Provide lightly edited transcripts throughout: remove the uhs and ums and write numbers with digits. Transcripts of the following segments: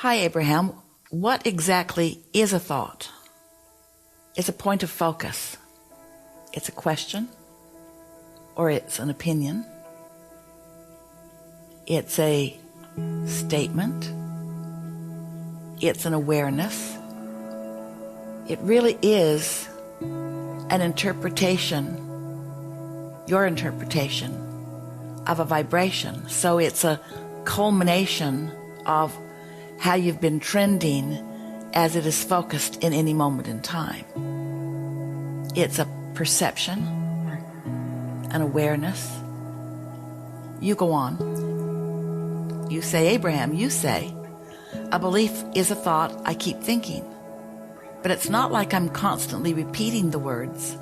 Hi, Abraham. What exactly is a thought? It's a point of focus. It's a question, or it's an opinion. It's a statement. It's an awareness. It really is an interpretation, your interpretation of a vibration. So it's a culmination of how you've been trending as it is focused in any moment in time. It's a perception, an awareness. You go on. You say, Abraham, you say, a belief is a thought I keep thinking. But it's not like I'm constantly repeating the words.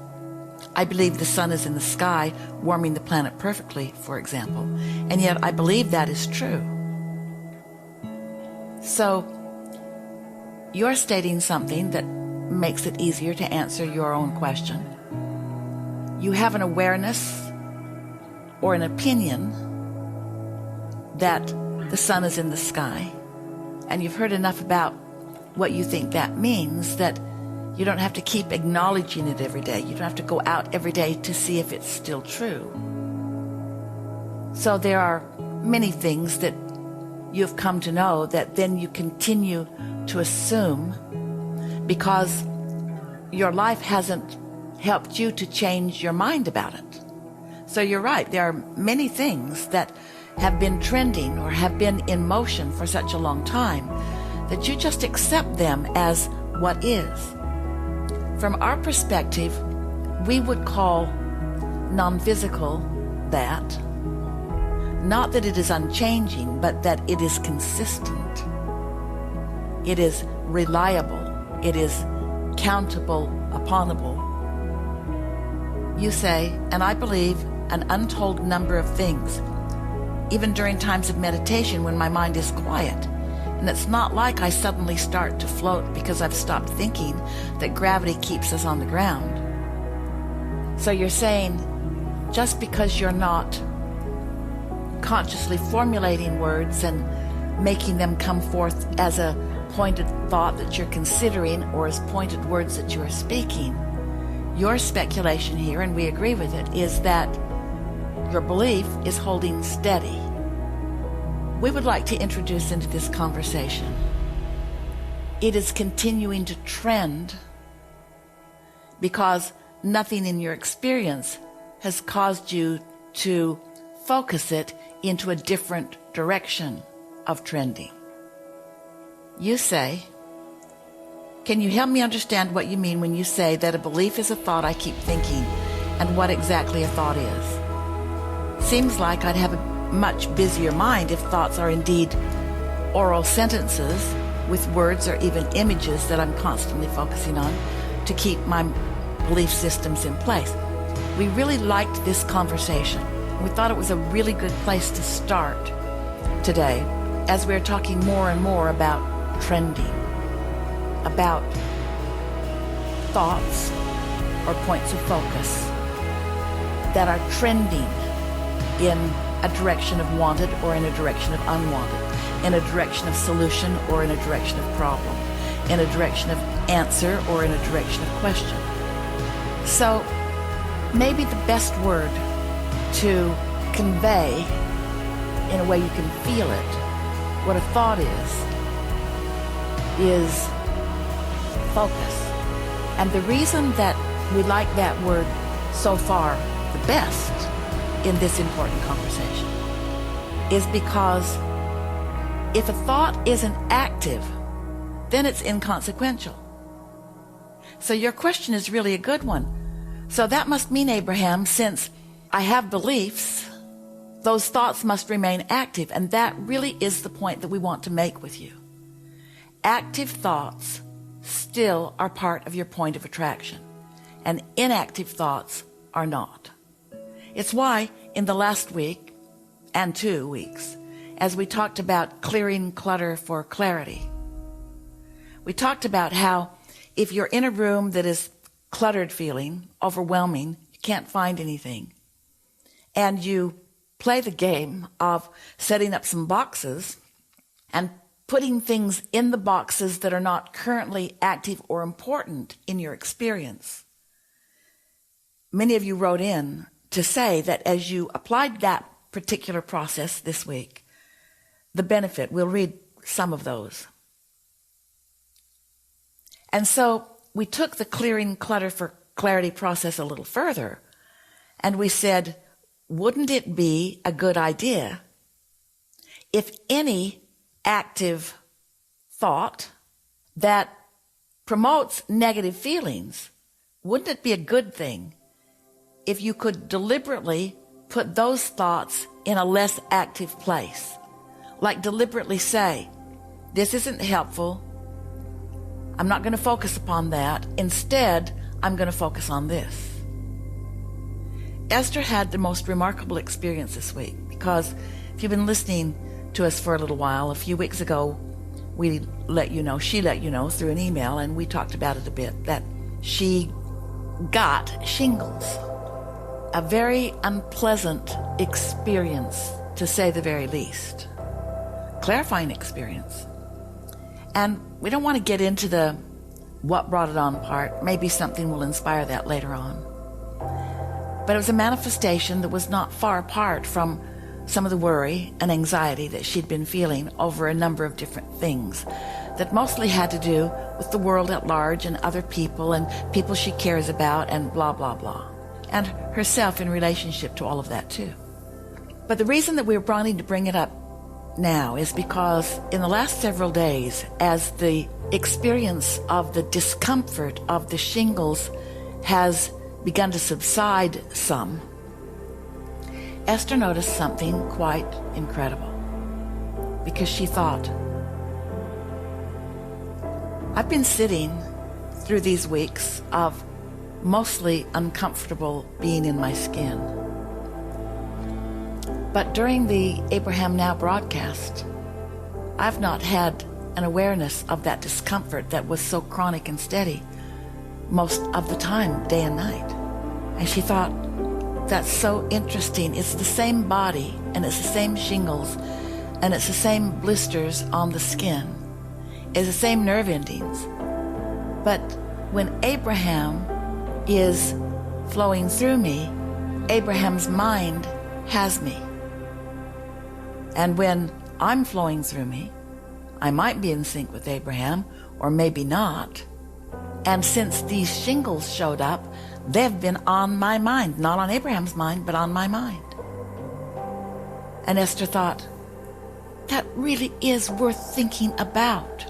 I believe the sun is in the sky, warming the planet perfectly, for example. And yet I believe that is true. So you're stating something that makes it easier to answer your own question. You have an awareness or an opinion that the sun is in the sky, and you've heard enough about what you think that means that you don't have to keep acknowledging it every day. You don't have to go out every day to see if it's still true. So there are many things that you've come to know that then you continue to assume because your life hasn't helped you to change your mind about it. So you're right, there are many things that have been trending or have been in motion for such a long time that you just accept them as what is. From our perspective, we would call non-physical that. Not that it is unchanging, but that it is consistent. It is reliable. It is countable uponable. You say, and I believe an untold number of things, even during times of meditation when my mind is quiet. And it's not like I suddenly start to float because I've stopped thinking that gravity keeps us on the ground. So you're saying, just because you're not consciously formulating words and making them come forth as a pointed thought that you're considering or as pointed words that you are speaking, your speculation here, and we agree with it, is that your belief is holding steady. We would like to introduce into this conversation, it is continuing to trend because nothing in your experience has caused you to focus it into a different direction of trending. You say, can you help me understand what you mean when you say that a belief is a thought I keep thinking, and what exactly a thought is? Seems like I'd have a much busier mind if thoughts are indeed oral sentences with words or even images that I'm constantly focusing on to keep my belief systems in place. We really liked this conversation. We thought it was a really good place to start today as we're talking more and more about trending, about thoughts or points of focus that are trending in a direction of wanted or in a direction of unwanted, in a direction of solution or in a direction of problem, in a direction of answer or in a direction of question. So maybe the best word to convey in a way you can feel it, what a thought is focus. And the reason that we like that word so far the best in this important conversation is because if a thought isn't active, then it's inconsequential. So your question is really a good one. So that must mean, Abraham, since I have beliefs, those thoughts must remain active. And that really is the point that we want to make with you. Active thoughts still are part of your point of attraction, and inactive thoughts are not. It's why in the last week and 2 weeks, as we talked about clearing clutter for clarity, we talked about how if you're in a room that is cluttered feeling, overwhelming, you can't find anything, and you play the game of setting up some boxes and putting things in the boxes that are not currently active or important in your experience. Many of you wrote in to say that as you applied that particular process this week, the benefit, we'll read some of those. And so we took the clearing clutter for clarity process a little further, and we said, wouldn't it be a good idea if any active thought that promotes negative feelings, wouldn't it be a good thing if you could deliberately put those thoughts in a less active place? Like deliberately say, this isn't helpful. I'm not going to focus upon that. Instead, I'm going to focus on this. Esther had the most remarkable experience this week because if you've been listening to us for a little while, a few weeks ago, she let you know through an email, and we talked about it a bit, that she got shingles. A very unpleasant experience, to say the very least. Clarifying experience. And we don't want to get into the what brought it on part. Maybe something will inspire that later on. But it was a manifestation that was not far apart from some of the worry and anxiety that she'd been feeling over a number of different things that mostly had to do with the world at large and other people and people she cares about and blah, blah, blah. And herself in relationship to all of that too. But the reason that we're wanting to bring it up now is because in the last several days, as the experience of the discomfort of the shingles has begun to subside some, Esther noticed something quite incredible, because she thought, I've been sitting through these weeks of mostly uncomfortable being in my skin. But during the Abraham Now broadcast, I've not had an awareness of that discomfort that was so chronic and steady most of the time, day and night. And she thought, that's so interesting. It's the same body, and it's the same shingles, and it's the same blisters on the skin. It's the same nerve endings. But when Abraham is flowing through me, Abraham's mind has me. And when I'm flowing through me, I might be in sync with Abraham, or maybe not. And since these shingles showed up, they've been on my mind, not on Abraham's mind, but on my mind. And Esther thought, that really is worth thinking about.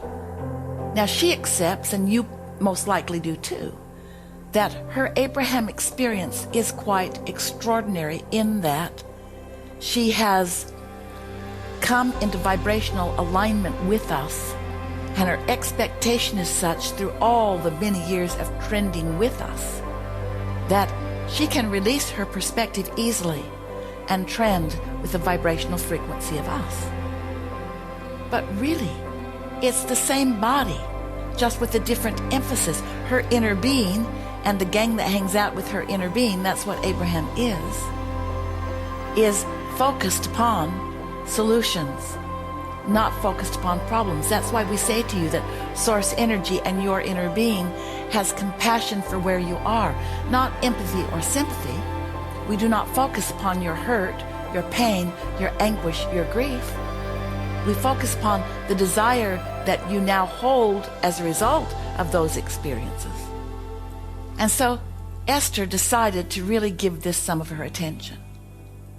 Now she accepts, and you most likely do too, that her Abraham experience is quite extraordinary in that she has come into vibrational alignment with us, and her expectation is such through all the many years of trending with us that she can release her perspective easily and trend with the vibrational frequency of us. But really, it's the same body, just with a different emphasis. Her inner being and the gang that hangs out with her inner being, that's what Abraham is focused upon solutions, not focused upon problems. That's why we say to you that source energy and your inner being has compassion for where you are, not empathy or sympathy. We do not focus upon your hurt, your pain, your anguish, your grief. We focus upon the desire that you now hold as a result of those experiences. And so Esther decided to really give this some of her attention.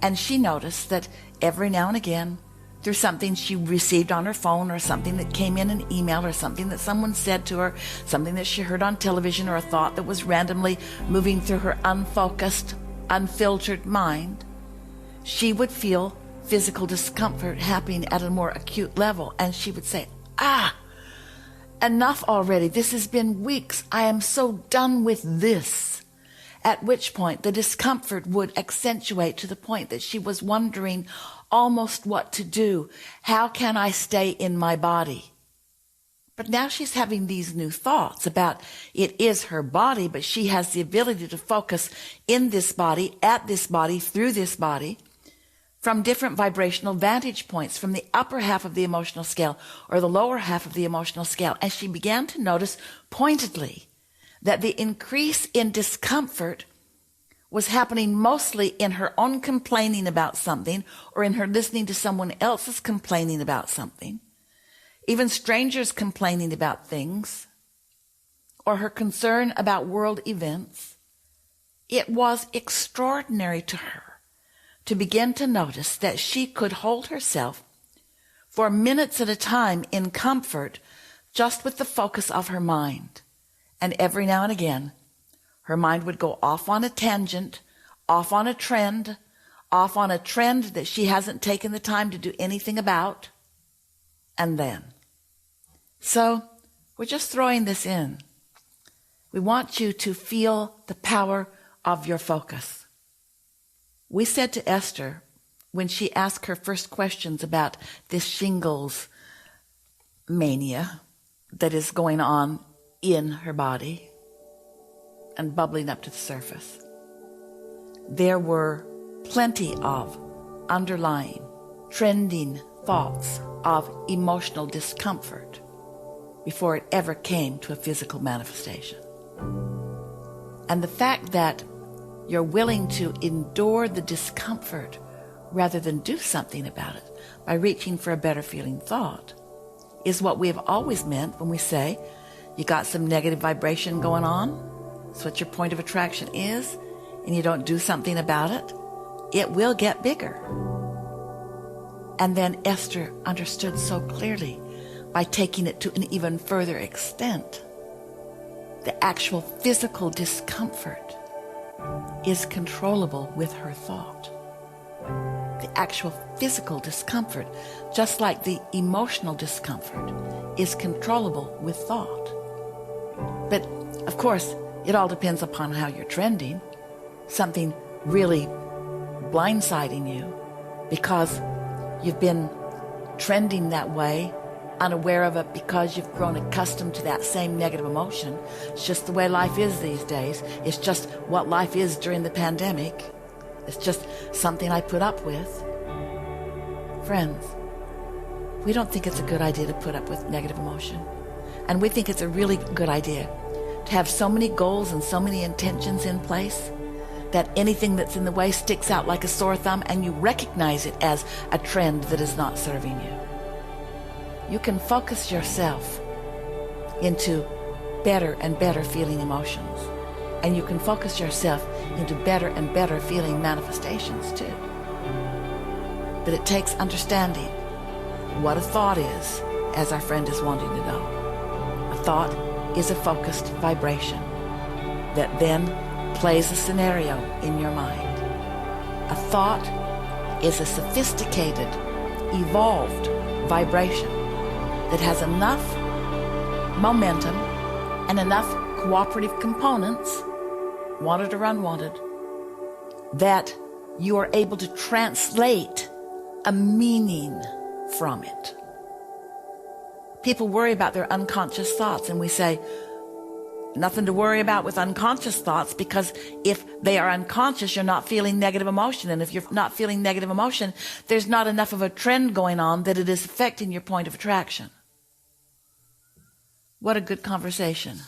And she noticed that every now and again, through something she received on her phone, or something that came in an email, or something that someone said to her, something that she heard on television, or a thought that was randomly moving through her unfocused, unfiltered mind, she would feel physical discomfort happening at a more acute level. And she would say, enough already. This has been weeks. I am so done with this. At which point the discomfort would accentuate to the point that she was wondering almost what to do. How can I stay in my body? But now she's having these new thoughts about it is her body, but she has the ability to focus in this body, at this body, through this body, from different vibrational vantage points, from the upper half of the emotional scale or the lower half of the emotional scale. And she began to notice pointedly that the increase in discomfort was happening mostly in her own complaining about something, or in her listening to someone else's complaining about something, even strangers complaining about things, or her concern about world events. It was extraordinary to her to begin to notice that she could hold herself for minutes at a time in comfort just with the focus of her mind. And every now and again, her mind would go off on a tangent, off on a trend that she hasn't taken the time to do anything about. And then. So, we're just throwing this in. We want you to feel the power of your focus. We said to Esther, when she asked her first questions about this shingles mania that is going on in her body and bubbling up to the surface, there were plenty of underlying, trending thoughts of emotional discomfort before it ever came to a physical manifestation. And the fact that you're willing to endure the discomfort rather than do something about it by reaching for a better feeling thought is what we have always meant when we say you got some negative vibration going on. That's what your point of attraction is, and you don't do something about it, it will get bigger. And then Esther understood so clearly by taking it to an even further extent. The actual physical discomfort is controllable with her thought. The actual physical discomfort, just like the emotional discomfort, is controllable with thought. But, of course, it all depends upon how you're trending. Something really blindsiding you because you've been trending that way, unaware of it because you've grown accustomed to that same negative emotion. It's just the way life is these days. It's just what life is during the pandemic. It's just something I put up with. Friends, we don't think it's a good idea to put up with negative emotion. And we think it's a really good idea to have so many goals and so many intentions in place that anything that's in the way sticks out like a sore thumb and you recognize it as a trend that is not serving you. You can focus yourself into better and better feeling emotions. And you can focus yourself into better and better feeling manifestations too. But it takes understanding what a thought is, as our friend is wanting to know. A thought is a focused vibration that then plays a scenario in your mind. A thought is a sophisticated, evolved vibration that has enough momentum and enough cooperative components, wanted or unwanted, that you are able to translate a meaning from it. People worry about their unconscious thoughts, and we say, nothing to worry about with unconscious thoughts, because if they are unconscious, you're not feeling negative emotion. And if you're not feeling negative emotion, there's not enough of a trend going on that it is affecting your point of attraction. What a good conversation.